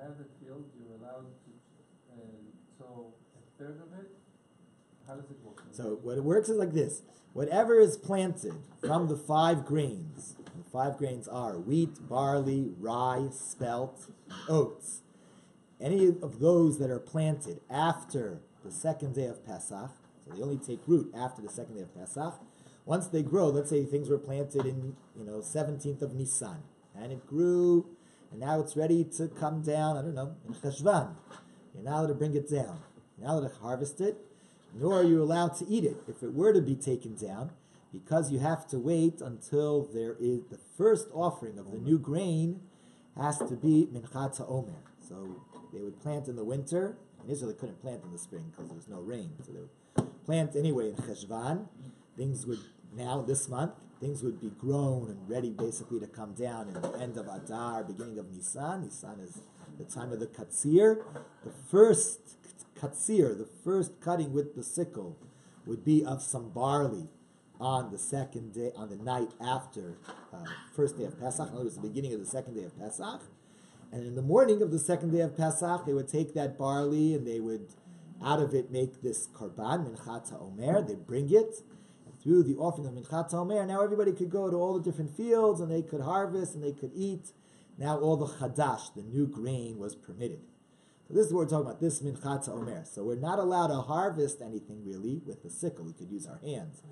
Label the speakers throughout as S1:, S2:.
S1: have the field, you're allowed to sow a third of it. How does it work?
S2: So what it works is like this. Whatever is planted from the 5 grains, the 5 grains are wheat, barley, rye, spelt, oats. Any of those that are planted after the second day of Pesach, so they only take root after the second day of Pesach. Once they grow, let's say things were planted in 17th of Nisan, and it grew, and now it's ready to come down, I don't know, in Cheshvan. You're not allowed to bring it down. You're not allowed to harvest it, nor are you allowed to eat it. If it were to be taken down, because you have to wait until there is the first offering of the new grain has to be Minchat HaOmer. So they would plant in the winter. In Israel, they couldn't plant in the spring because there's no rain. So they would plant anyway in Cheshvan. Things would, now this month, things would be grown and ready basically to come down in the end of Adar, beginning of Nisan. Nisan is the time of the Katsir. The first Katsir, the first cutting with the sickle, would be of some barley on the second day, on the night after first day of Pesach. In other words, the beginning of the second day of Pesach. And in the morning of the second day of Pesach, they would take that barley and they would, out of it, make this korban, Minchat HaOmer. They bring it. And through the offering of Minchat HaOmer, now everybody could go to all the different fields and they could harvest and they could eat. Now all the chadash, the new grain, was permitted. So this is what we're talking about, this Minchat HaOmer. So we're not allowed to harvest anything really with the sickle. We could use our hands.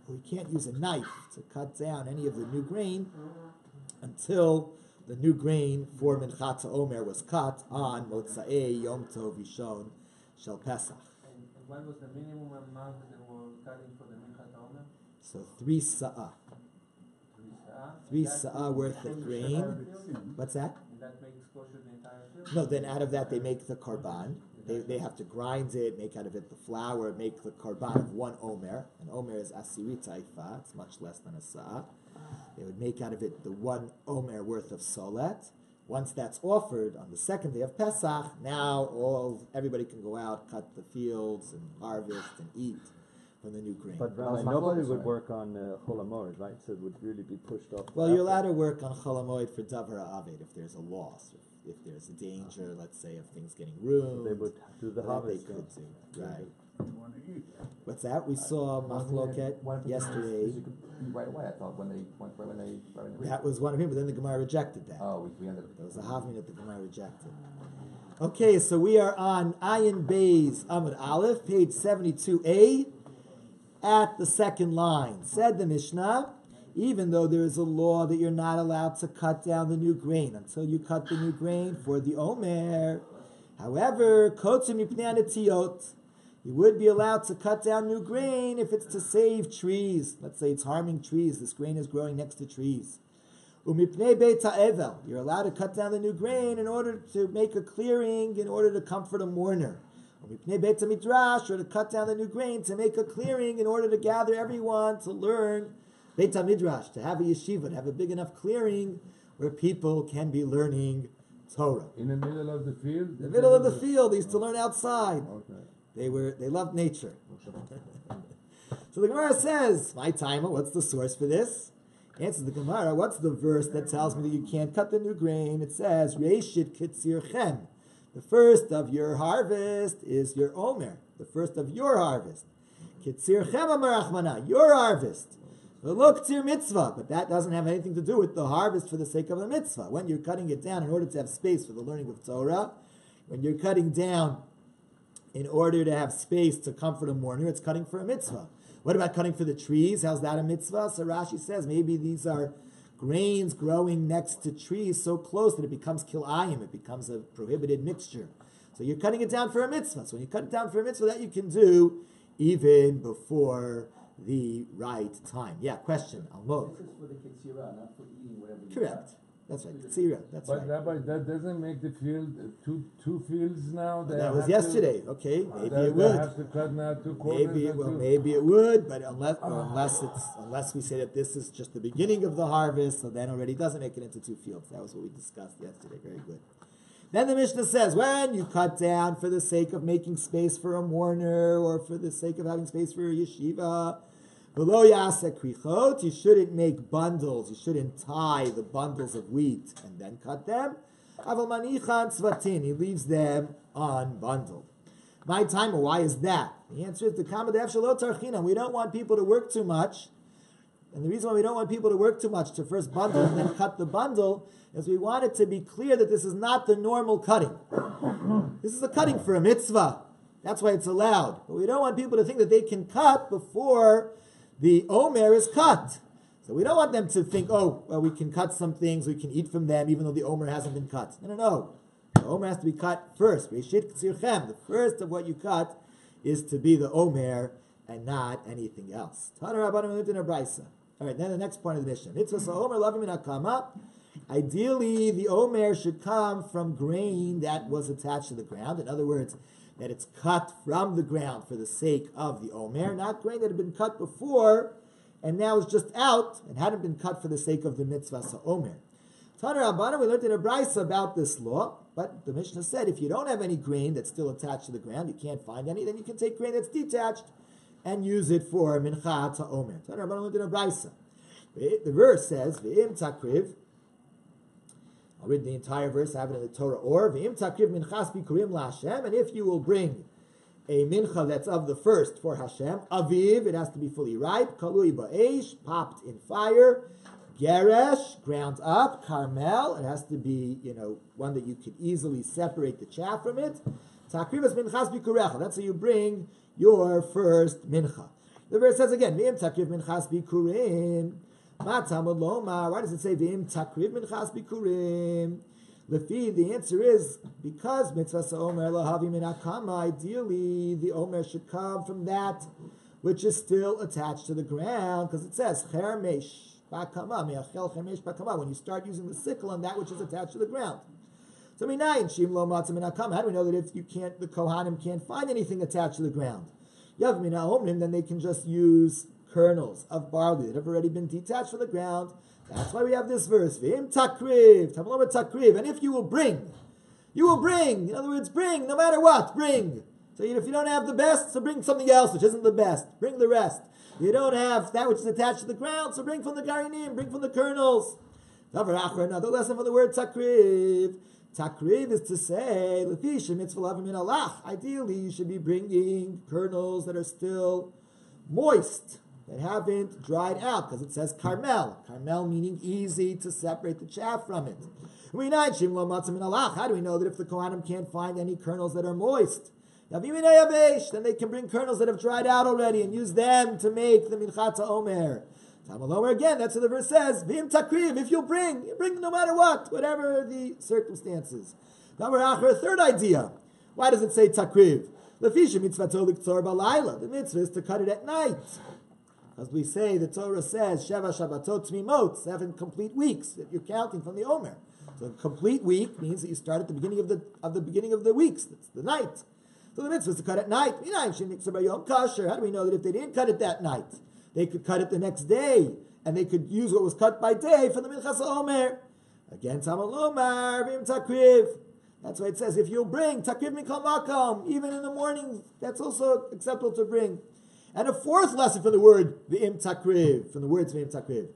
S2: We can't use a knife to cut down any of the new grain until the new grain for Minchat HaOmer was cut on Motza'ei Yom Tov Rishon Shel Pesach.
S1: And what was the minimum amount that they were cutting for the Minchat HaOmer?
S2: So 3 sa'ah. 3 sa'ah worth of grain. What's that?
S1: And that makes kosher the entire field?
S2: No, then out of that they make the korban. They have to grind it, make out of it the flour, make the korban of 1 omer. An omer is asiri taifa, it's much less than a sa'ah. They would make out of it the 1 omer worth of solet. Once that's offered on the second day of Pesach, now everybody can go out, cut the fields, and harvest and eat from the new grain.
S3: But Rabbi, nobody would work on Chol HaMoed, right? So it would really be pushed off.
S2: Well, you're allowed to work on Chol HaMoed for Davar Ha'aved if there's a loss, if there's a danger, let's say, of things getting ruined.
S3: So they would do the harvest.
S2: They could do, right. What's that? We saw Machloket yesterday.
S4: Right away, I thought when they
S2: That was one of him, but then the Gemara rejected that.
S4: Oh, we ended up.
S2: There was a Havmin that the Gemara rejected. Okay, so we are on Ayin Beis Amud Aleph, page 72a, at the second line. Said the Mishnah, even though there is a law that you're not allowed to cut down the new grain until you cut the new grain for the Omer. However, Kotzim Mipnei Anetiyot, you would be allowed to cut down new grain if it's to save trees. Let's say it's harming trees. This grain is growing next to trees. Umipnei Beit HaEvel, you're allowed to cut down the new grain in order to make a clearing, in order to comfort a mourner. Umipnei Beit HaMidrash, or to cut down the new grain to make a clearing in order to gather everyone to learn. Beit HaMidrash, to have a yeshiva, to have a big enough clearing where people can be learning Torah.
S5: In the middle of the field?
S2: In the middle of the field, they used to learn outside.
S5: Okay.
S2: They loved nature. So the Gemara says, my timer, what's the source for this? Answers the Gemara, what's the verse that tells me that you can't cut the new grain? It says, Reishit Kitzirchem. The first of your harvest is your Omer. The first of your harvest. Kitzirchem Amarachmana, your harvest. Look, tzir mitzvah, but that doesn't have anything to do with the harvest for the sake of the mitzvah. When you're cutting it down in order to have space for the learning of Torah, when you're cutting down in order to have space to comfort a mourner, it's cutting for a mitzvah. What about cutting for the trees? How's that a mitzvah? So Rashi says maybe these are grains growing next to trees so close that it becomes kilayim, it becomes a prohibited mixture. So you're cutting it down for a mitzvah. So when you cut it down for a mitzvah, that you can do even before the right time. Yeah, question. Almog.
S4: This is for the kitzira, not for eating whatever you
S2: Correct. That's right. Kitzira. That's right.
S5: But Rabbi, that doesn't make the field two fields now.
S2: That was yesterday. Okay, maybe it would.
S5: They have to cut now 2 quarters.
S2: Maybe it would, but unless we say that this is just the beginning of the harvest, so then already doesn't make it into 2 fields. That was what we discussed yesterday. Very good. Then the Mishnah says, when you cut down for the sake of making space for a mourner or for the sake of having space for a yeshiva, you shouldn't make bundles, you shouldn't tie the bundles of wheat and then cut them. Aval manichan tzvatin. He leaves them unbundled. My timer, why is that? The answer is the kamadef shalot tarchinam. We don't want people to work too much. And the reason why we don't want people to work too much to first bundle and then cut the bundle is we want it to be clear that this is not the normal cutting. This is a cutting for a mitzvah. That's why it's allowed. But we don't want people to think that they can cut before the omer is cut. So we don't want them to think, oh, well, we can cut some things, we can eat from them, even though the omer hasn't been cut. No. The omer has to be cut first. The first of what you cut is to be the omer and not anything else. All right, then the next point of the mission. Ideally, the omer should come from grain that was attached to the ground. In other words, that it's cut from the ground for the sake of the omer, not grain that had been cut before and now is just out and hadn't been cut for the sake of the mitzvah omer. Taner Rabbana, we learned in a brisa about this law, but the Mishnah said if you don't have any grain that's still attached to the ground, you can't find any, then you can take grain that's detached and use it for mincha omer. Taner Rabbana learned in a brisa. The verse says, "V'im takriv." I'll read the entire verse. I have it in the Torah. Or v'im takriv minchas bikurim laHashem, and if you will bring a mincha that's of the first for Hashem, aviv, it has to be fully ripe, kalui ba'esh, popped in fire, geresh, ground up, carmel, it has to be, one that you could easily separate the chaff from it. Takrivas minchas bikurecha, that's how you bring your first mincha. The verse says again, v'im takriv minchas bikurim, ma tamud lomar, why does it say v'im takriv minchas bikurim? Lefi, the answer is because mitzvah omer lahavi min hakama. Ideally, the omer should come from that which is still attached to the ground, because it says chermesh bakama me'achel chermesh bakama. When you start using the sickle on that which is attached to the ground. So minayin shim lo matzah min hakama. How do we know that if the kohanim can't find anything attached to the ground? Yav min ha'omrim, then they can just use kernels of barley that have already been detached from the ground. That's why we have this verse. V'im takriv, tamalomer takriv. And if you will bring. In other words, bring, no matter what, bring. So if you don't have the best, so bring something else which isn't the best. Bring the rest. You don't have that which is attached to the ground, so bring from the garinim, bring from the kernels. Another lesson from the word takriv. Takriv is to say, ideally you should be bringing kernels that are still moist, that haven't dried out, because it says carmel. Carmel meaning easy to separate the chaff from it. How do we know that if the kohanim can't find any kernels that are moist? Then they can bring kernels that have dried out already and use them to make the minchat omer. Again, that's what the verse says. V'im takriv, if you bring no matter what, whatever the circumstances. A third idea. Why does it say takriv? The mitzvah is to cut it at night. As we say, the Torah says, Sheva Shabbatot Tmimot, 7 complete weeks that you're counting from the Omer. So a complete week means that you start at the beginning of the beginning of the weeks. That's the night. So the mitzvah is to cut at night. How do we know that if they didn't cut it that night, they could cut it the next day, and they could use what was cut by day for the Minchas Omer? Again, Tamal Omar, V'im Takriv. That's why it says, if you'll bring Takriv Mikol Makom, even in the morning, that's also acceptable to bring. And a fourth lesson for the word V'im Takriv, from the words V'im Takriv.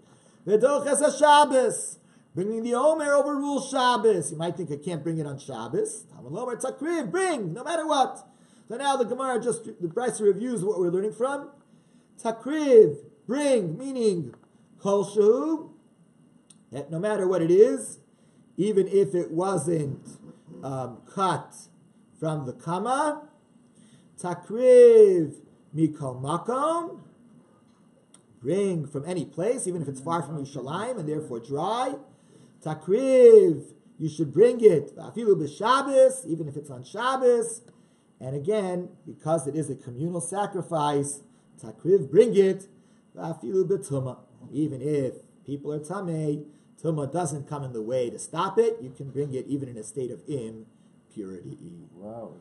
S2: V'doches HaShabbos. Bringing the Omer overrules Shabbos. You might think I can't bring it on Shabbos. Tamal Omer Takriv, bring, no matter what. So now the Gemara the Brisa reviews what we're learning from. Takriv, bring, meaning Kol Shehu, that no matter what it is, even if it wasn't cut from the Kama. Takriv, Mikol Makom, bring from any place, even if it's far from Yerushalayim and therefore dry. Takriv, you should bring it, Afilu b'Shabbos, even if it's on Shabbos. And again, because it is a communal sacrifice, Takriv, bring it, Afilu b'Tumah. Even if people are Tameh, Tumah doesn't come in the way to stop it, you can bring it even in a state of impurity.
S5: Wow.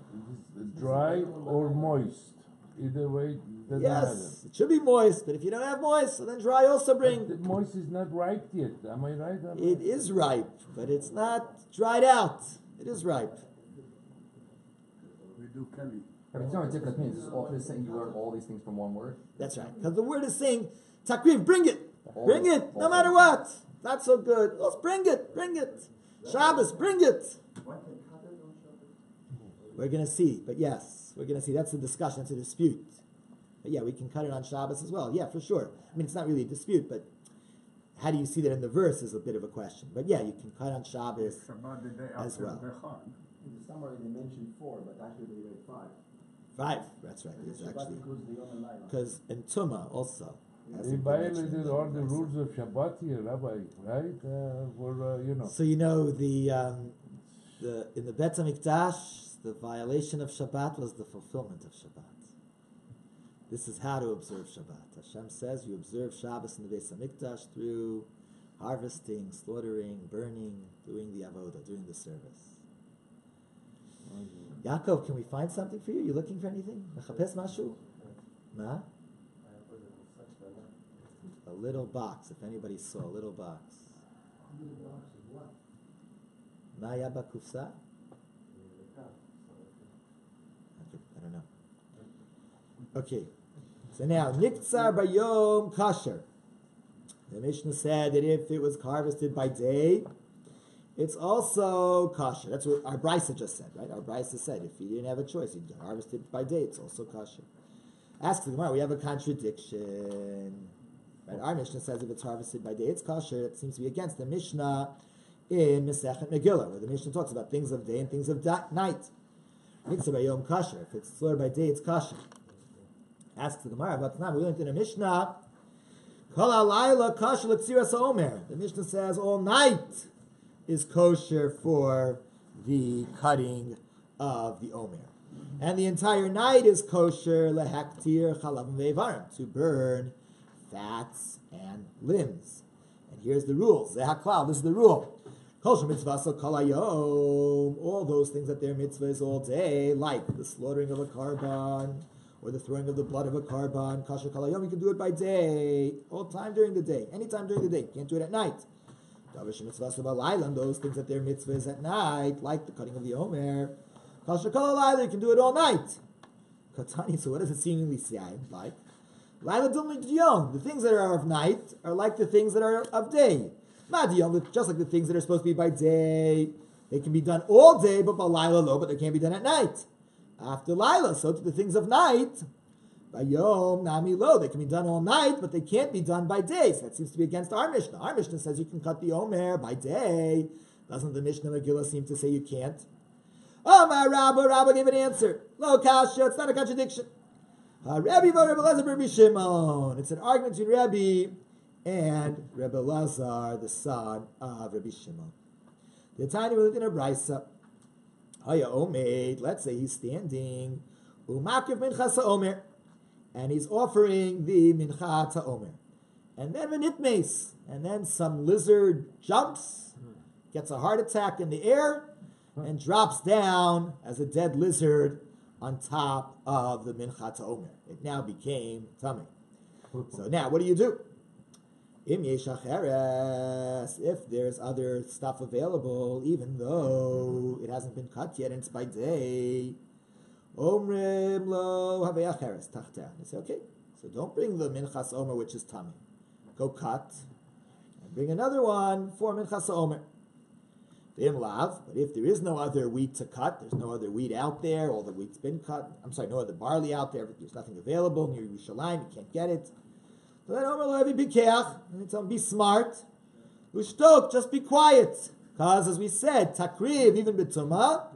S5: Is it dry or moist? Either way, doesn't matter.
S2: It should be moist, but if you don't have moist, so then dry also bring.
S5: But the moist is not ripe yet. Am I right?
S2: It is ripe, but it's not dried out. It is ripe.
S4: But it's not different opinions. It's all saying you learn all these things from one word.
S2: That's right. Because the word is saying, Takriv, bring it. Bring it, no matter what. Not so good. Let's bring it. Shabbos, bring it. We're going to see, but yes, we're going to see. That's a discussion, it's a dispute. But yeah, we can cut it on Shabbos as well. Yeah, for sure. I mean, it's not really a dispute, but how do you see that in the verse is a bit of a question. But yeah, you can cut on Shabbos as well.
S4: In the summary they mentioned 4, but actually they read 5.
S2: 5, that's right. It's actually because in Tumah also.
S5: They violated all the rules of Shabbat here, Rabbi, right?
S2: So you know the in the Bet HaMikdash, the violation of Shabbat was the fulfillment of Shabbat. This is how to observe Shabbat. Hashem says you observe Shabbos in the Bet HaMikdash through harvesting, slaughtering, burning, doing the avodah, doing the service. Yaakov, can we find something for you? You looking for anything? Mechapes mashu? Ma? A little box, if anybody saw a little box. Ma ya bakufsa? I don't know. Okay. So now, Niktsar Bayom Kasher. The Mishnah said that if it was harvested by day, it's also kosher. That's what our Brisa just said, right? Our Brisa said if you didn't have a choice, you'd harvest it by day, it's also kosher. Ask the Gemara, we have a contradiction. Right? Our Mishnah says if it's harvested by day, it's kosher. It seems to be against the Mishnah in Masechet Megillah, where the Mishnah talks about things of day and things of night. Niktsar Bayom Kasher. If it's slaughtered by day, it's kosher. Ask the Gemara, but now we learned in a Mishnah, Kol halayla kosher l'ksiras omer. The Mishnah says all night is kosher for the cutting of the omer. And the entire night is kosher lehaktir chalav ve'varim, to burn fats and limbs. And here's the rules. Zehaklal, this is the rule. Kosher mitzvah so kol hayom, all those things that they're mitzvahs all day, like the slaughtering of a korban, or the throwing of the blood of a korban, kosher kol hayom, you can do it by day, all time during the day, anytime during the day. You can't do it at night. Those things that they're mitzvahs at night, like the cutting of the omer, kosher kol halayla, you can do it all night. Katani, so what does it seemingly sound like? Laila dum l'diyom, the things that are of night are like the things that are of day. Madiyom, just like the things that are supposed to be by day, they can be done all day, but by laila lo, but they can't be done at night. After laila, so to the things of night, by yom nami lo, they can be done all night, but they can't be done by day. So that seems to be against our Mishnah. Our Mishnah says you can cut the omer by day. Doesn't the Mishnah Megillah seem to say you can't? Oh, my Rabbi gave an answer. Lo kasha, it's not a contradiction. Rabbi Rabbi Shimon. It's an argument between Rabbi and Rabbi Lazar, the son of Rabbi Shimon. The tiny we looked in a brisa. Haya omeid. Let's say he's standing. Umakiv minchas omer. And he's offering the mincha ta'omer. And then v'nitmes. And then some lizard jumps, gets a heart attack in the air, and drops down as a dead lizard on top of the mincha ta'omer. It now became tummy. So now, what do you do? Im yesh acheres, if there's other stuff available, even though it hasn't been cut yet and it's by day, Omrim lo havei acheres tachta. They say, okay, so don't bring the minchas omer, which is tummy. Go cut and bring another one for minchas omer. V'im lav, but if there is no other wheat to cut, there's no other wheat out there, all the wheat's been cut. No other barley out there. There's nothing available near Yerushalayim. You can't get it. So then omer lo hevi bikeach, and they tell him, be smart. Ushtok, just be quiet, because as we said, takriv even b'tumah.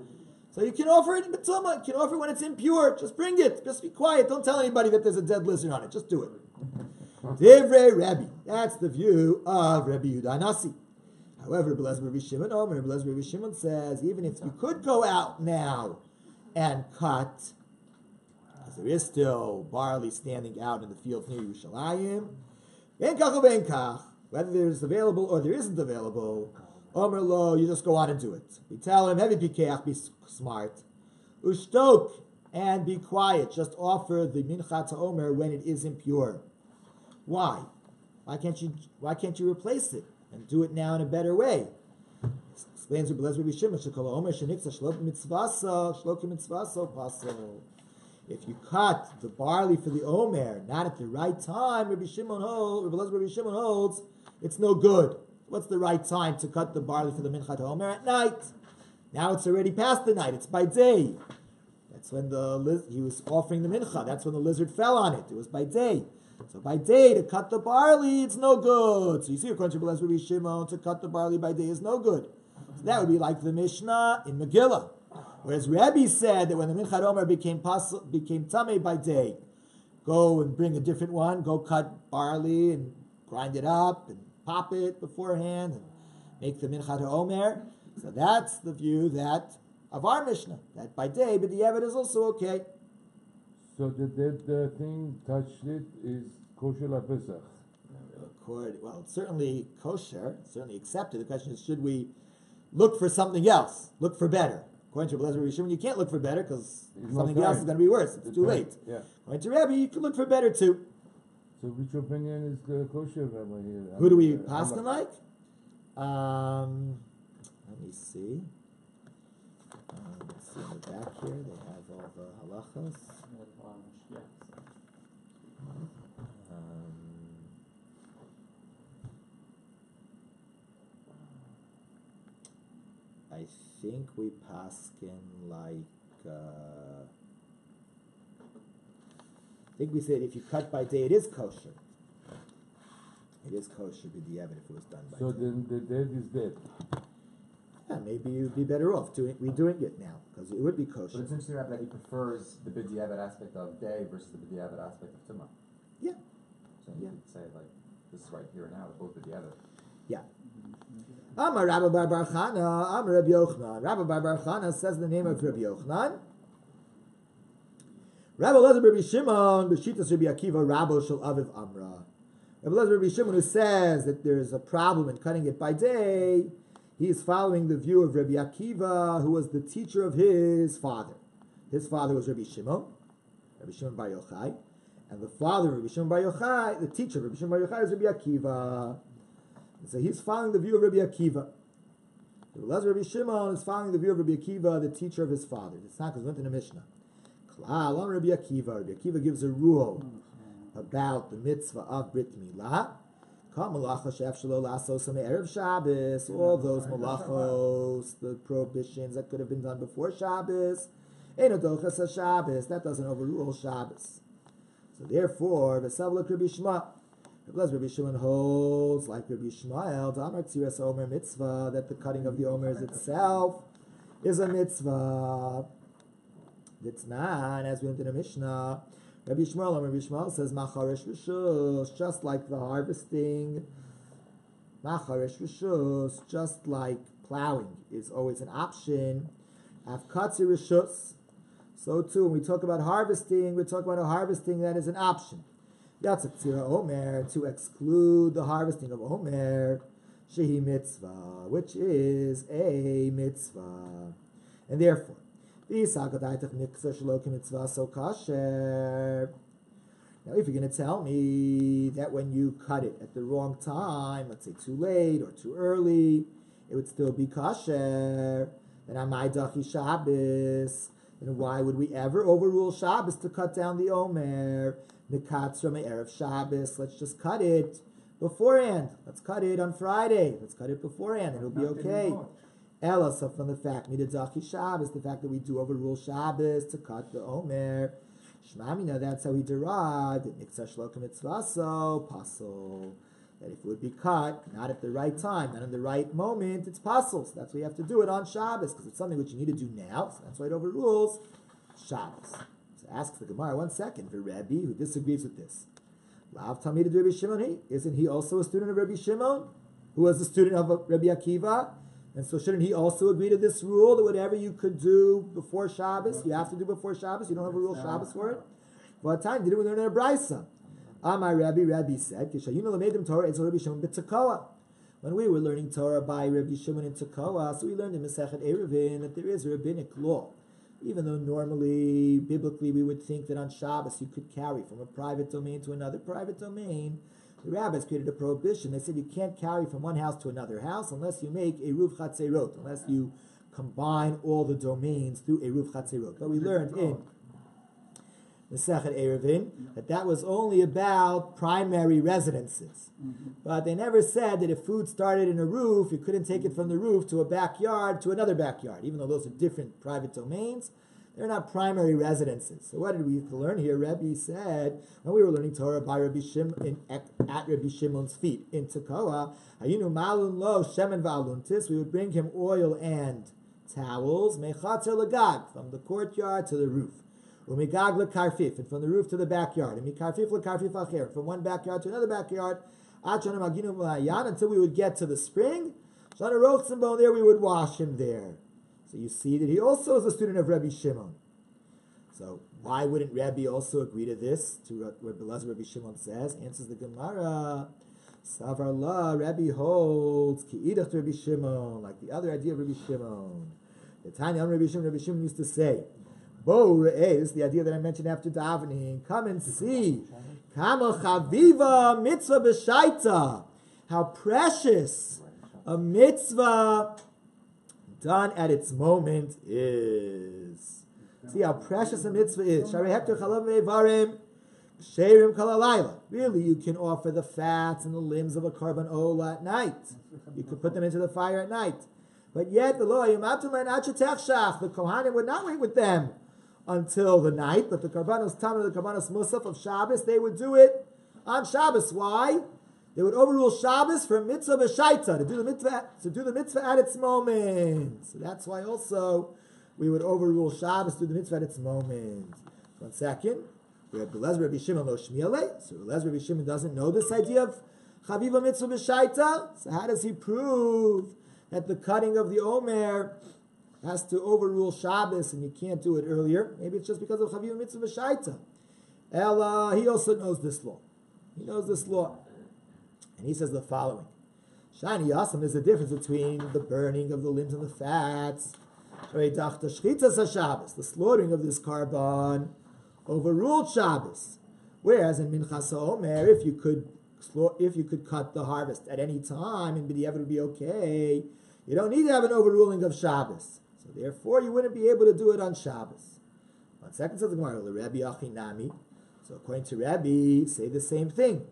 S2: So you can offer it in B'tumah, you can offer it when it's impure. Just bring it. Just be quiet. Don't tell anybody that there's a dead lizard on it. Just do it. Divrei Rabbi. That's the view of Rabbi Yehuda Nasi. However, Rabbi Shimon says, even if you could go out now and cut, because there is still barley standing out in the fields near Yerushalayim, whether there's available or there isn't available, Omer lo, you just go on and do it. We tell him, heavy pikeach, be smart. Ushtok, and be quiet. Just offer the mincha ta'omer when it is impure. Why? Why can't you replace it and do it now in a better way? Explains Rabbi Shimon, shekol omer sheniksa shlokim mitzvaso pasol. If you cut the barley for the omer not at the right time, Rabbi Shimon holds, it's no good. What's the right time to cut the barley for the Mincha to Omer? At night. Now it's already past the night. It's by day. That's when he was offering the Mincha. That's when the lizard fell on it. It was by day. So by day, to cut the barley, it's no good. So you see, according to Rabbi Shimon, to cut the barley by day is no good. So that would be like the Mishnah in Megillah. Whereas Rabbi said that when the Mincha Omer became Tameh by day, go and bring a different one, go cut barley and grind it up and pop it beforehand and make the Mincha Omer. So that's the view of our Mishnah, that by day, but the Yevet is also okay.
S5: So the dead thing touched it is kosher la Pesach.
S2: Well, it's certainly kosher, certainly accepted. The question is, should we look for something else? Look for better. According to Rabbi Zev Reichman, you can't look for better because something else is going to be worse. It's too late.
S5: Yeah.
S2: According to Rabbi, you can look for better too.
S5: So which opinion is the kosher, Rabbi, here?
S2: Who do we paskin like? Let me see. Let's see in the back here. They have all the halachas. I think we paskin like. I think we said if you cut by day, it is kosher. It is kosher b'diavad if it was done by day.
S5: So then the dead is dead.
S2: Yeah, maybe you'd be better off redoing it now because it would be kosher.
S4: But it's interesting that he prefers the b'diavad aspect of day versus the b'diavad aspect of tumah.
S2: Yeah.
S4: So you could say like this is right here and now, they're both b'diavad.
S2: Yeah. Amar Rabbi Bar Chana, Amar Rabbi Yochanan. Rabbi Bar Chana says the name of Rabbi Yochanan. Rabbi Lezer Rabbi Shimon, B'shitas Rabbi Akiva, Rabbo Shel Aviv Amra. Rabbi Lezer Rabbi Shimon, who says that there's a problem in cutting it by day, he is following the view of Rabbi Akiva, who was the teacher of his father. His father was Rabbi Shimon Bar Yochai, and the father of Rabbi Shimon Bar Yochai, the teacher of Rabbi Shimon Bar Yochai, is Rabbi Akiva. So he's following the view of Rabbi Akiva. Rabbi Shimon is following the view of Rabbi Akiva, the teacher of his father. It's not because we went in the Mishnah. Rabbi Akiva gives a rule about the mitzvah of Brit Milah. All those malachos, the prohibitions that could have been done before Shabbos, that doesn't overrule Shabbos. So therefore, Rabbi Shimon holds, like Rabbi Shmuel, Omer mitzvah, that the cutting of the omers itself is a mitzvah. It's not, as we went in the Mishnah. Rabbi Shmuel says, Macharesh Rishus, just like the harvesting. Macharesh Rishus, just like plowing is always an option. Avkatzi Rishus. So too, when we talk about harvesting, we're talking about a harvesting that is an option. Yatzak Omer, to exclude the harvesting of Omer, Shehi Mitzvah, which is a mitzvah. And therefore, so kasher. Now, if you're going to tell me that when you cut it at the wrong time, let's say too late or too early, it would still be kasher, then amai dachi Shabbos. Then why would we ever overrule Shabbos to cut down the Omer? Nekatzra me'erev Shabbos. Let's just cut it beforehand. Let's cut it on Friday. Let's cut it beforehand. It'll be okay. Ella, so from the fact, midazachi Shabbos, the fact that we do overrule Shabbos to cut the Omer. Shmamina, that's how he derived it. Niktzah shloka mitzvaso, pasul. That if it would be cut, not at the right time, not in the right moment, it's pasul. So that's why you have to do it on Shabbos, because it's something which you need to do now. So that's why it overrules Shabbos. So asks the Gemara, 1 second, for Rabbi, who disagrees with this. Lav Talmid Rabbi Shimon, isn't he also a student of Rabbi Shimon, who was a student of Rabbi Akiva? And so shouldn't he also agree to this rule that whatever you could do before Shabbos, you have to do before Shabbos, you don't have a rule Shabbos for it? What time did we learn in a brisa? Amar Rabbi said, when we were learning Torah by Rabbi Shimon in Tekoa, so we learned in Masechet Eruvin that there is a rabbinic law. Even though normally, biblically, we would think that on Shabbos you could carry from a private domain to another private domain, the rabbis created a prohibition. They said you can't carry from one house to another house unless you make a Eruv Chatzerot, unless you combine all the domains through Eruv Chatzerot. But we learned Mesechet Erevin, that was only about primary residences. But they never said that if food started in a roof, you couldn't take it from the roof to a backyard to another backyard, even though those are different private domains. They're not primary residences. So what did we learn here? Rebbe said, when we were learning Torah by Rabbi Shimon, at Rabbi Shimon's feet in Tekoa, Hayinu malun lo shemen va'aluntis, we would bring him oil and towels, mechatzer lagag, from the courtyard to the roof. Umigag lekarfif, and from the roof to the backyard. And mikarfif lekarfif acher, from one backyard to another backyard, until we would get to the spring. Shana Rochzenbon, there we would wash him there. So you see that he also is a student of Rabbi Shimon. So why wouldn't Rabbi also agree to this? To what Rabbi Shimon says, answers the Gemara. Savar la, Rabbi holds ki'idach Rabbi Shimon, like the other idea of Rabbi Shimon. The Tanya Rabbi Shimon used to say, Bo re'eh, this is the idea that I mentioned after davening. Come and see. Kama chaviva mitzvah b'shaita. How precious a mitzvah done at its moment is. See how precious a mitzvah is. Sharei hektar chalav me'evarim sherim kalalayla. Really, you can offer the fats and the limbs of a korban ola at night. You could put them into the fire at night. But yet, the Kohanim would not wait with them until the night, but the Karbanos Tamar, the Karbanos Musaf of Shabbos, they would do it on Shabbos. Why? They would overrule Shabbos for mitzvah b'shaita, to do the mitzvah at its moment. So that's why also we would overrule Shabbos, do the mitzvah at its moment. 1 second. We have Belez Rabbi Shimon lo shmiele. So Belez Rabbi Shimon doesn't know this idea of chaviva mitzvah b'shaita. So how does he prove that the cutting of the Omer has to overrule Shabbos and you can't do it earlier? Maybe it's just because of Chaviv Mitzvah V'Shaita. Ella, he also knows this law. He knows this law. And he says the following. Shani Yasam, there's a difference between the burning of the limbs and the fats. The slaughtering of this korban overruled Shabbos. Whereas in Minchas Omer, if you could cut the harvest at any time and B'diavad would be okay, you don't need to have an overruling of Shabbos. So therefore, you wouldn't be able to do it on Shabbos. 1 second says the Gemara, Rabbi Achinami. So according to Rabbi, say the same thing.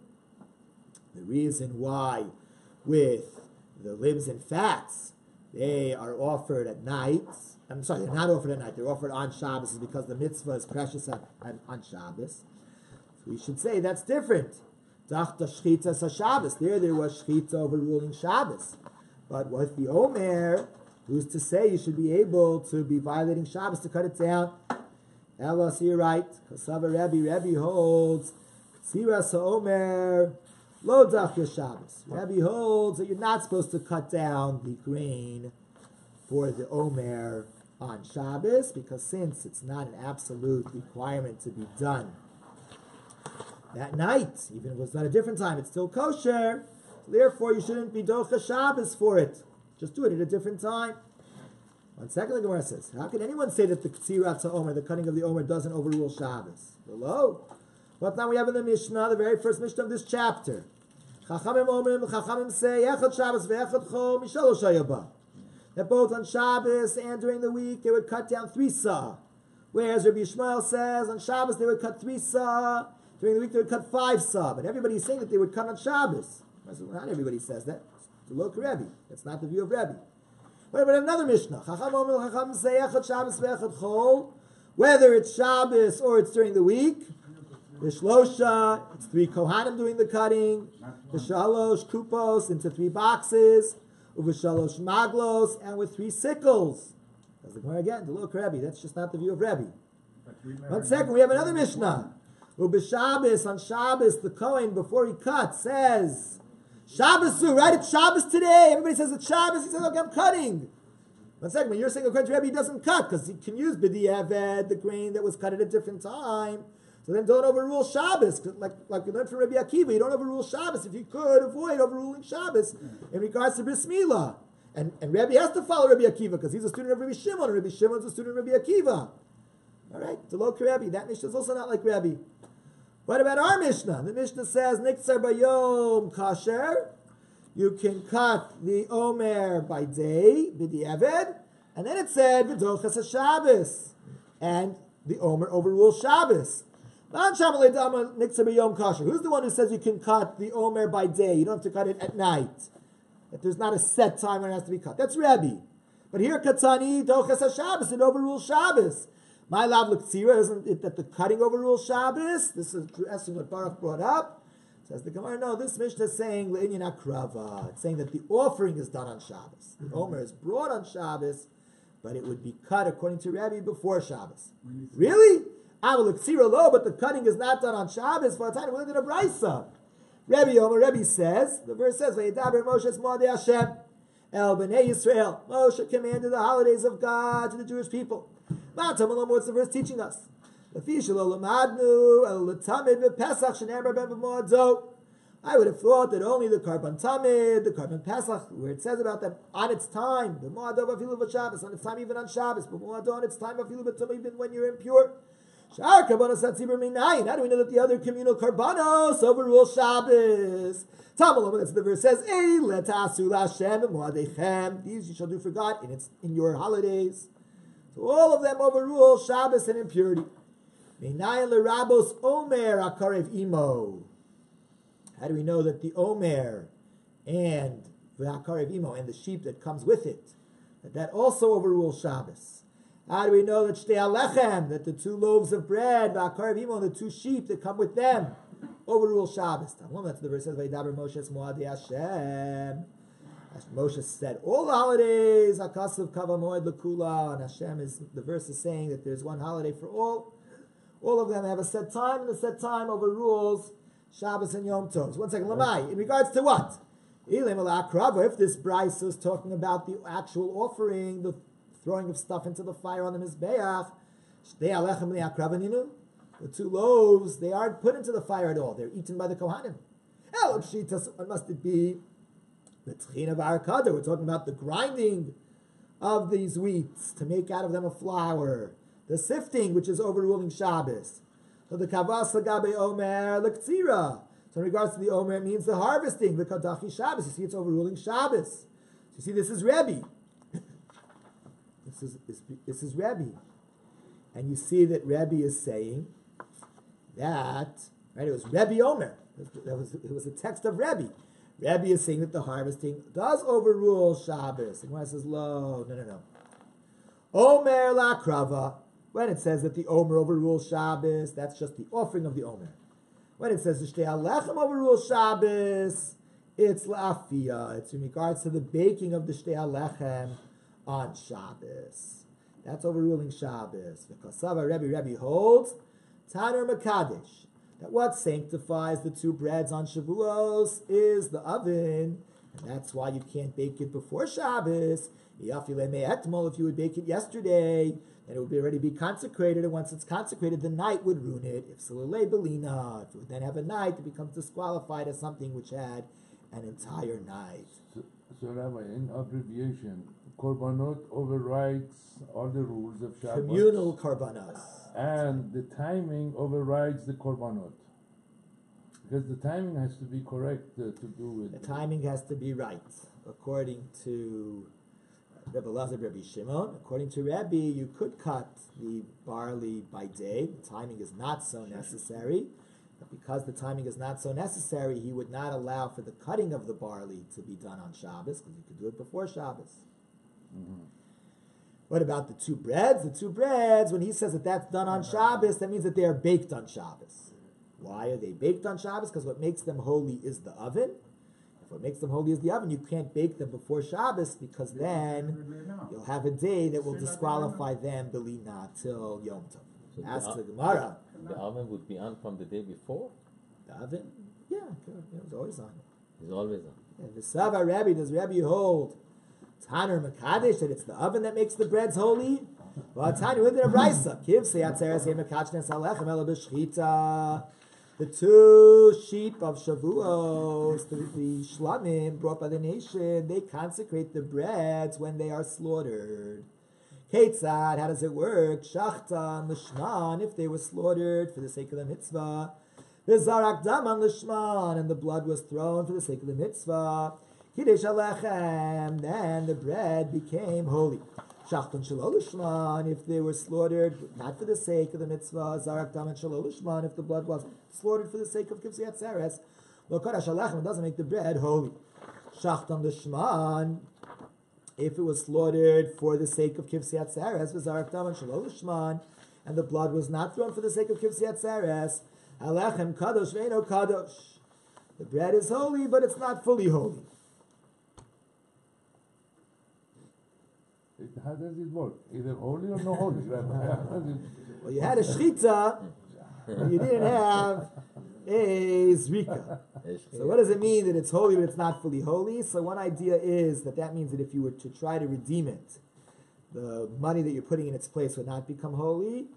S2: The reason why with the limbs and fats, they are offered at night. I'm sorry, they're not offered at night. They're offered on Shabbos is because the mitzvah is precious on Shabbos. So we should say that's different. Dachta shchita sa Shabbos. There was shchita overruling Shabbos. But with the Omer, who's to say you should be able to be violating Shabbos to cut it down? Ella, so you're right. Kasava Rabbi holds Ksira sa Omer lo dachya Shabbos. Rabbi holds that you're not supposed to cut down the grain for the Omer on Shabbos, because since it's not an absolute requirement to be done that night, even if it's not a different time, it's still kosher. So therefore, you shouldn't be docha Shabbos for it. Just do it at a different time. 1 second, the Gemara says, how can anyone say that the Ktzirat Omer, the cutting of the Omer, doesn't overrule Shabbos? Below. What now we have in the Mishnah, the very first Mishnah of this chapter. Chachamim say, Echad Shabbos ve'echad Chol mishalosh hayabah. That both on Shabbos and during the week, they would cut down 3 sah. Whereas Rabbi Yishmael says, on Shabbos they would cut 3 sah, during the week they would cut 5 sah. But everybody's saying that they would cut on Shabbos. Well, not everybody says that. It's a low Rebbe. That's not the view of Rebbe. What about another Mishnah? Chacham say echad Shabbos ve'echad Chol. Whether it's Shabbos or it's during the week, the Shlosha, it's 3 Kohanim doing the cutting, the Shalosh Kupos into 3 boxes, Uveshalosh Maglos, and with 3 sickles. That's the Gemara again, the low Rebbe. That's just not the view of Rebbe. 1 second, we have another Mishnah. Ubeshabbos, on Shabbos, the Kohen, before he cuts, says, Shabbos, right? It's Shabbos today. Everybody says it's Shabbos. He says, okay, I'm cutting. 1 second, when you're saying according to Rebbe, he doesn't cut, because he can use B'diavad, the grain that was cut at a different time. So then don't overrule Shabbos. Like we learned from Rabbi Akiva, you don't overrule Shabbos if you could avoid overruling Shabbos in regards to Bris Milah. And Rabbi has to follow Rabbi Akiva, because he's a student of Rabbi Shimon, and Rabbi Shimon's a student of Rabbi Akiva. All right, the low Rabbi. That Mishnah is also not like Rabbi. What about our Mishnah? The Mishnah says, Niktzar bayom kasher. You can cut the Omer by day, b'diavad, and then it said, V'dochas HaShabbos. And the Omer overrules Shabbos. Who's the one who says you can cut the omer by day? You don't have to cut it at night. That there's not a set time when it has to be cut. That's Rebbe. But here, Katani, Dochas HaShabbos, it overrules Shabbos. My lav l'ktsira, isn't it that the cutting overrules Shabbos? This is addressing what Baruch brought up. Says the Gemara, no, this Mishnah is saying Le'inyan Akrava. It's saying that the offering is done on Shabbos. The omer is brought on Shabbos, but it would be cut according to Rebbe before Shabbos. Really? But the cutting is not done on Shabbos. For a time, we did a brisa. Rebbe says, the verse says, "Vayidaber Moshe Moadei Hashem El Bnei Yisrael." Moshe commanded the holidays of God to the Jewish people. What's the verse teaching us? I would have thought that only the Karban Tamid, the Karban Pesach, where it says about them on its time, the Moadov Afilu Shabbos, on its time even on Shabbos, but Moadov on its time Afilu B'Tum even when you're impure. How do we know that the other communal karbanos overrule Shabbos? That's the verse says, these you shall do for God in your holidays. So all of them overrule Shabbos and impurity. How do we know that the Omer and the Akarev Imo and the sheep that comes with it, that also overrules Shabbos? How do we know that Shtei Alechem, that the two loaves of bread, V'akarev Imo, and the two sheep that come with them, overrule Shabbos? That's the verse says, Vayidaber Moshe Moadei Hashem. As Moshe said, all the holidays, Akasav Kava Moed L'Kula, and Hashem is, the verse is saying that there's one holiday for all. All of them have a set time, and the set time overrules Shabbos and Yom Tov. So one second, Lamai, in regards to what? If this Bryce is talking about the actual offering, the throwing of stuff into the fire on the Mizbeach, the two loaves, they aren't put into the fire at all. They're eaten by the Kohanim. Must it be the Tchina V'Arakada? We're talking about the grinding of these wheats to make out of them a flour. The sifting, which is overruling Shabbos. So the Kavas Lagabe Omer L'Ktsira. So in regards to the Omer, it means the harvesting, the Kadachi Shabbos. You see, it's overruling Shabbos. So you see, this is Rebbe. This is Rebbe. And you see that Rebbe is saying that, right, it was Rebbe Omer. It was a text of Rebbe. Rebbe is saying that the harvesting does overrule Shabbos. And when it says, no. Omer la krava. When it says that the Omer overrules Shabbos, that's just the offering of the Omer. When it says the Shtei Alechem overrules Shabbos, it's la'afiyah. It's in regards to the baking of the Shtei Alechem on Shabbos. That's overruling Shabbos. The Kasava Rebbe holds Tanur Makadesh, that what sanctifies the two breads on Shavuos is the oven, and that's why you can't bake it before Shabbos. If you would bake it yesterday, then it would already be consecrated, and once it's consecrated, the night would ruin it. If Salulei Belina, if it would then have a night, it becomes disqualified as something which had an entire night.
S5: So Rabbi, in abbreviation, Korbanot overrides all the rules of Shabbos.
S2: Communal Korbanot.
S5: And the timing overrides the Korbanot. Because the timing has to be correct to do with...
S2: The timing has to be right. According to Rebbe Lazar, Rebbe Shimon, according to Rebbe, you could cut the barley by day. The timing is not so necessary. But because the timing is not so necessary, he would not allow for the cutting of the barley to be done on Shabbos, because you could do it before Shabbos. Mm-hmm. What about the two breads? The two breads, when he says that that's done on Shabbos, that means that they are baked on Shabbos. Why are they baked on Shabbos? Because what makes them holy is the oven. If what makes them holy is the oven, you can't bake them before Shabbos, because then you'll have a day that will disqualify them belina till Yom Tov.
S6: So
S2: ask the Gemara.
S6: The oven would be on from the day before?
S2: The oven? Yeah, it was always on.
S6: It's always on.
S2: And the Sava Rabbi, does Rabbi hold Tanur Makadesh, that it's the oven that makes the breads holy? Well, Tanur within a brisa. The two sheep of Shavuos, the Shlamim brought by the nation, they consecrate the breads when they are slaughtered. Ketzad, how does it work? Shachtan, Lishman, if they were slaughtered for the sake of the mitzvah. V'zarak daman Lishman, and the blood was thrown for the sake of the mitzvah. Kiddush Alechem, then the bread became holy. Shachtan shelo lishman, if they were slaughtered not for the sake of the mitzvah, zarak daman shelo lishman, if the blood was slaughtered for the sake of kivsiyat seres, lo kodesh halechem, it doesn't make the bread holy. Shachtan lishman, if it was slaughtered for the sake of kivsiyat seres, v'zarak daman shelo lishman, and the blood was not thrown for the sake of kivsiyat seres, halechem kadosh ve'eno kadosh. The bread is holy, but it's not fully holy.
S5: How does it work? Either holy or no holy, Rabbi? How does it-
S2: Well, you had a shchita, but you didn't have a zrika. So what does it mean that it's holy but it's not fully holy? So one idea is that means that if you were to try to redeem it, the money that you're putting in its place would not become holy.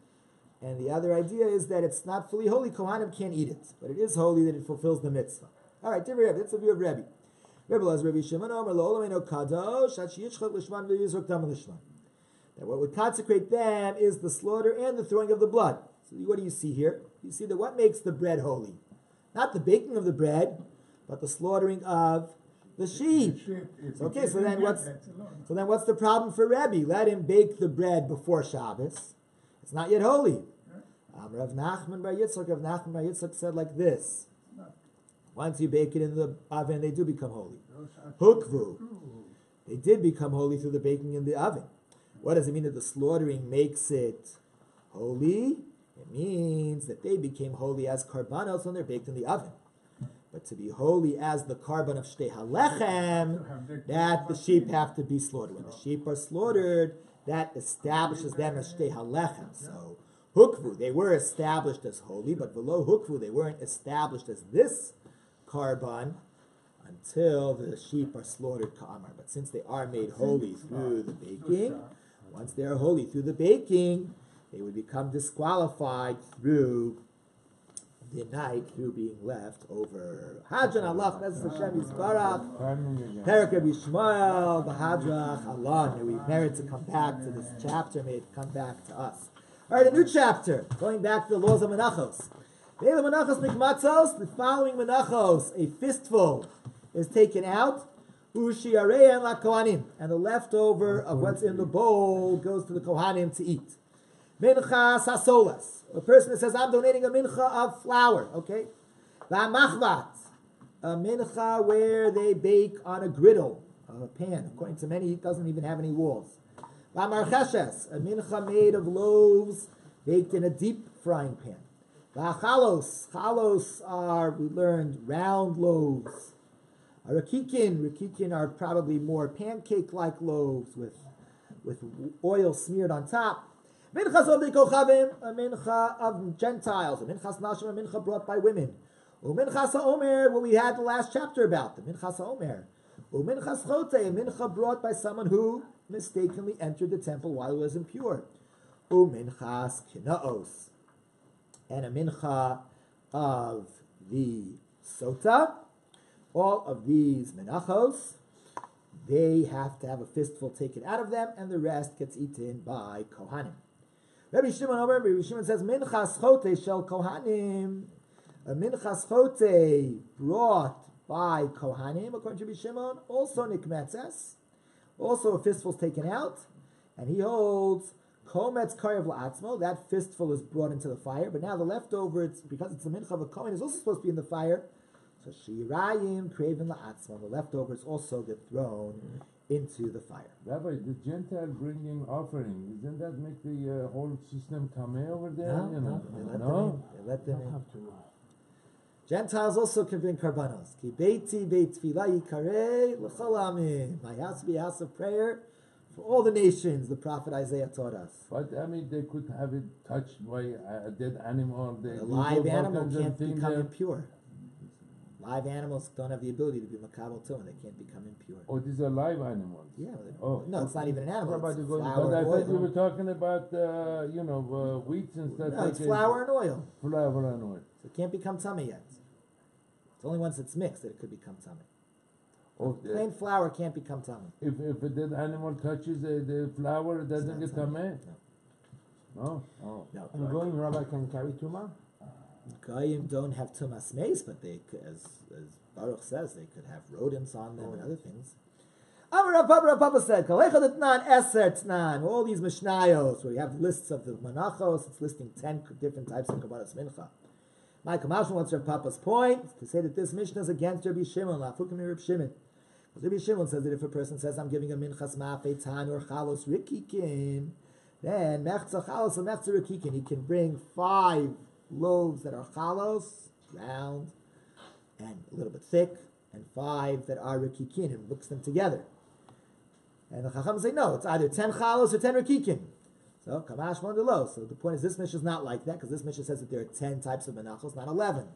S2: And the other idea is that it's not fully holy. Kohanim can't eat it, but it is holy that it fulfills the mitzvah. All right, that's the view of Rebbe. Rabbi Shimon Omer lo olameno kadosh at sheyichchot lishman v'yizrok dam lishman. That what would consecrate them is the slaughter and the throwing of the blood. So what do you see here? You see that what makes the bread holy? Not the baking of the bread, but the slaughtering of the sheep. Okay, so then what's the problem for Rebbe? Let him bake the bread before Shabbos. It's not yet holy. Rav Nachman bar Yitzchak said like this. Once you bake it in the oven, they do become holy. Hukvu. They did become holy through the baking in the oven. What does it mean that the slaughtering makes it holy? It means that they became holy as karbanos when they're baked in the oven. But to be holy as the karban of shtei halechem, that the sheep have to be slaughtered. When the sheep are slaughtered, that establishes them as shtei halechem. So hukvu, they were established as holy, but below hukvu, they weren't established as this karban until the sheep are slaughtered ka'amar. But since they are made holy through the baking, once they are holy through the baking, they would become disqualified through the night, through being left over. Hadran Allah, Bezos Hashem Yisbarach, Perak Rabbi Shmuel, the Hadrach Allah. May we merit to come back to this chapter. May it come back to us. All right, a new chapter, going back to the laws of Menachos. The following Menachos, a fistful is taken out, and the leftover of what's in the bowl goes to the Kohanim to eat. Mincha sasolas, a person that says, I'm donating a mincha of flour, okay? V'amachvat, a mincha where they bake on a griddle, a pan. According to many, it doesn't even have any walls. V'amarcheshes, a mincha made of loaves baked in a deep frying pan. V'achalos, chalos are, we learned, round loaves. Rakikin are probably more pancake-like loaves with oil smeared on top. Minchas of the Kochavim, a mincha of Gentiles, a minchas nashim, a mincha brought by women. Minchas ha'omer, what we had the last chapter about, the minchas ha'omer. Minchas chote, a mincha brought by someone who mistakenly entered the temple while it was impure. Minchas kinaos, and a mincha of the sota. All of these menachos, they have to have a fistful taken out of them, and the rest gets eaten by kohanim. Rabbi Shimon says, minchas chote shel kohanim, a minchas chote brought by kohanim, according to Rabbi Shimon, also nikmetzes, also a fistful is taken out, and he holds kometz karev la'atzmo, that fistful is brought into the fire, but now the leftover, because it's a mincha of a kohen, is also supposed to be in the fire. So shirayim kreven la'atzmo, the leftovers also get thrown into the fire.
S5: Rabbi, the Gentile bringing offering, doesn't that make the whole system tameh over there?
S2: No, they let them in. Gentiles also can bring karbanos. Ki beiti beit tefillah yikarei l'chol amim. My house be a house of prayer for all the nations, the prophet Isaiah taught us.
S5: But I mean, they could have it touched by a dead animal.
S2: A live animal can't become impure. Live animals don't have the ability to be makabel too, and they can't become impure.
S5: Oh, these are live animals.
S2: Yeah.
S5: Oh.
S2: No, it's not even an animal.
S5: But
S2: It's
S5: I
S2: flour and
S5: thought you
S2: oil.
S5: were talking about, wheat and stuff.
S2: No, it's flour and oil.
S5: Flour and oil.
S2: So it can't become tummy yet. It's only once it's mixed that it could become tummy.
S5: Okay.
S2: Plain flour can't become tummy.
S5: If a dead animal touches the flour, it doesn't get tameh? No. Oh.
S2: No.
S7: And going rabbi can carry tumah?
S2: Goyim don't have tumas meis, but they could, as Baruch says, they could have rodents on them and other things. Rav Papa said, Kalecha Tnan, Eser Tnan, all these Mishnayos, where you have lists of the Menachos, it's listing 10 different types of Kabbalas Mincha. My Kamashon, what's Rav Papa's point? To say that this Mishnah is against Rabbi Shimon, Lafukim Rabbi Shimon. Rabbi Shimon says that if a person says, I'm giving a Minchas Ma'afeitan or Chalos Rikikin, then Mechza Chalos or Mechza Rikikin, he can bring 5 loaves that are Chalos, round, and a little bit thick, and 5 that are Rikikin, and mix them together. And the Chacham say, no, it's either 10 chalos or 10 rikikin. So, kamash mon delo. So the point is, this Mishnah is not like that, because this Mishnah says that there are 10 types of menachos, not 11.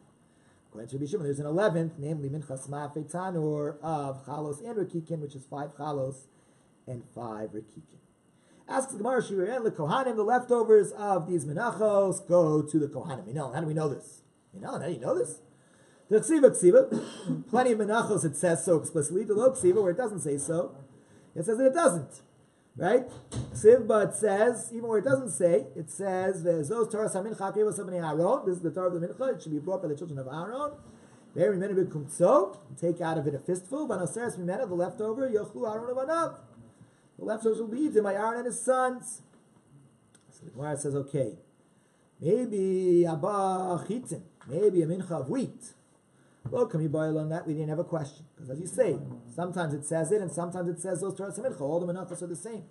S2: According to Rabbi Shimon, there's an 11th, namely minchas ma'afeitan, or of chalos and rikikin, which is 5 chalos and 5 rikikin. Asks the Gemara, Shirei the Kohanim, the leftovers of these menachos go to the Kohanim. You know, how do we know this? How do you know this? The ksiva, plenty of menachos it says so explicitly. The lo ksiva, where it doesn't say so, it says that it doesn't, right? But it says, even where it doesn't say, it says, this is the Torah of the Mincha, it should be brought by the children of Aaron. Very many take out of it a fistful, the leftover, yochlu Aaron of the leftovers will be eaten by Aaron and his sons. So the Gemara says, okay, maybe Abba Chitin, maybe a Mincha of wheat. Well, can we boil on that? We didn't have a question. Because as you say, sometimes it says it, and sometimes it says those Torah Mincha. All the Menachos are the same.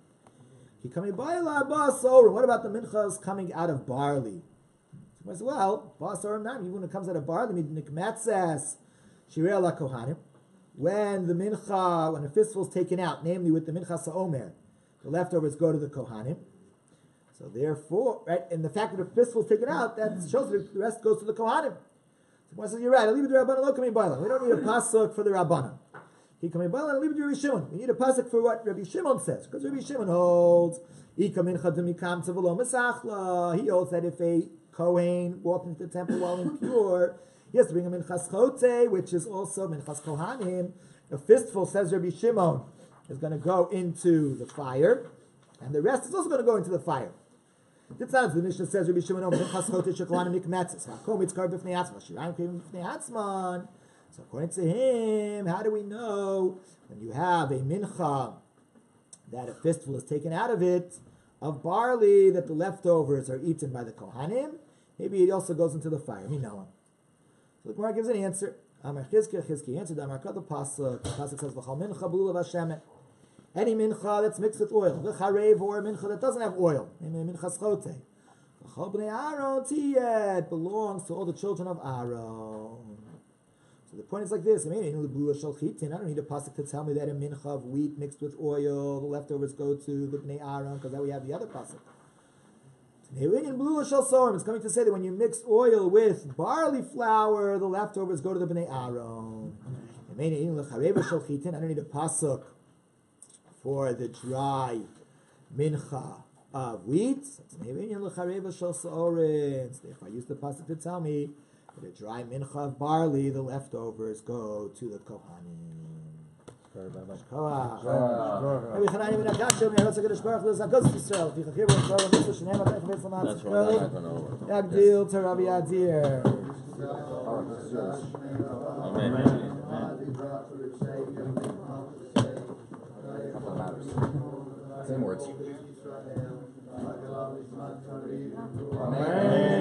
S2: What about the Minchas coming out of barley? So I said, well, even when it comes out of barley, when the Mincha, when a fistful is taken out, namely with the Minchas HaOmer, the leftovers go to the Kohanim. So therefore, right, and the fact that the fistful is taken out, that shows that the rest goes to the Kohanim. So says, you're right, I'll leave it to Rabbanan, lo kami bailan. We don't need a pasuk for the Rabbanan. He kami bailan, I'll leave it to Rabbi Shimon. We need a pasuk for what Rabbi Shimon says. Because Rabbi Shimon holds, he holds that if a Kohen walked into the temple while impure, he has to bring a minchas chote, which is also minchas kohanim. A fistful, says Rabbi Shimon, is going to go into the fire, and the rest is also going to go into the fire. This sounds the Mishnah says Rabbi Shimon minchas chote shekohanim nikmetzes. Vakom itzkar b'fnei atzman. Shirayim krivim b'fnei atzman. So according to him, how do we know when you have a mincha that a fistful is taken out of it of barley, that the leftovers are eaten by the kohanim? Maybe it also goes into the fire. We know him. So the Gemara gives an answer. Amar Chizki answered. Amar Kad the pasuk. The pasuk says v'chal mincha b'lulav hashemen. Any mincha that's mixed with oil, v'charev, or a mincha that doesn't have oil, namely minchas chote. V'chal b'nei Aaron tiyet, belongs to all the children of Aaron. So the point is like this. I don't need a pasuk to tell me that a mincha of wheat mixed with oil, the leftovers go to the b'nei Aaron, because then we have the other pasuk. It's coming to say that when you mix oil with barley flour, the leftovers go to the b'nei Aaron. I don't need a pasuk for the dry mincha of wheat. If I use the pasuk to tell me that a dry mincha of barley, the leftovers go to the kohanim. That's right.
S4: Same words.
S5: Amen.